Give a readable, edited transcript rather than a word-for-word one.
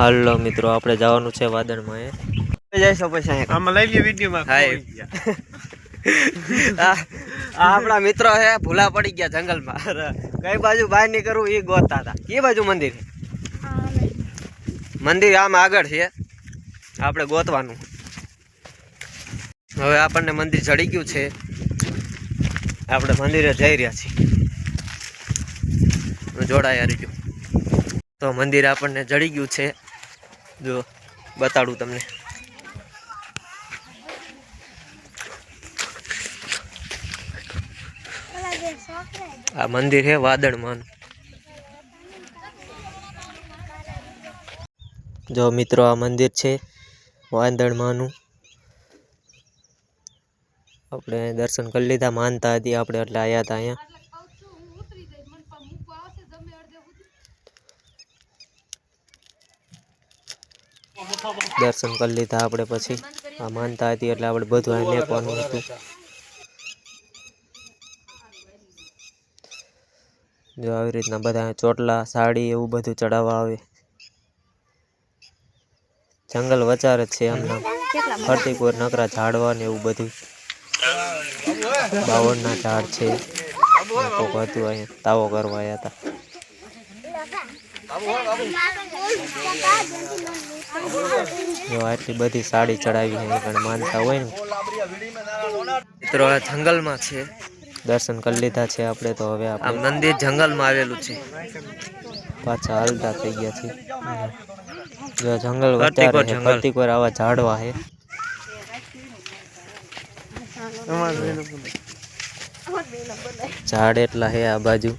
હાલો મિત્રો, આપણે જવાનું છે વાદળમાં. જઈશો પછી આમાં લઈ લે વિડીયોમાં. આપણા મિત્રો છે, ભૂલા પડી ગયા જંગલમાં. કઈ બાજુ બહાર નીકળવું એ ગોતતા હતા. કે બાજુ મંદિર છે? મંદિર આમ આગળ છે, આપણે ગોતવાનું. હવે આપણને મંદિર ચડી ગયું છે, આપણે મંદિરે જઈ રહ્યા છીએ. જોડાયા રહીજો. તો મંદિર આપણને જડી ગયું છે, જો બતાડું તમને. આ મંદિર છે વાદળમાં. જો મિત્રો, આ મંદિર છે વાદળમાંનું. આપણે દર્શન કરી લીધા, માનતા હતી આપણે એટલે આવ્યા હતા અહીંયા. દર્શન કરી લીધા આપણે. પછી આ માનતા હતી એટલે આપણે બધું અહીં લેવાનું હતું. જો આવી રીતના બધા ચોટલા, સાડી એવું બધું ચડાવવા આવે. જંગલ વચાર જ છે એમના. ફરતી કોઈ નકરા ઝાડવા ને એવું બધું. બાવળના ઝાડ છે. કોક હતું અહીંયા, તાવો કરવા આવ્યા હતા. જો આટલી બધી સાડી ચડાવી છે, પણ માનતા હોય ને. મિત્રો, આ જંગલમાં છે. દર્શન કરી લીધા છે આપણે. તો હવે આ મંદિર જંગલમાં આવેલું છે. પાછા હાલતા થઈ ગયા છે. જો જંગલ વધારે છે, ફરતી કોઈ આવા ઝાડવા છે. ઝાડ એટલા છે આ બાજુ.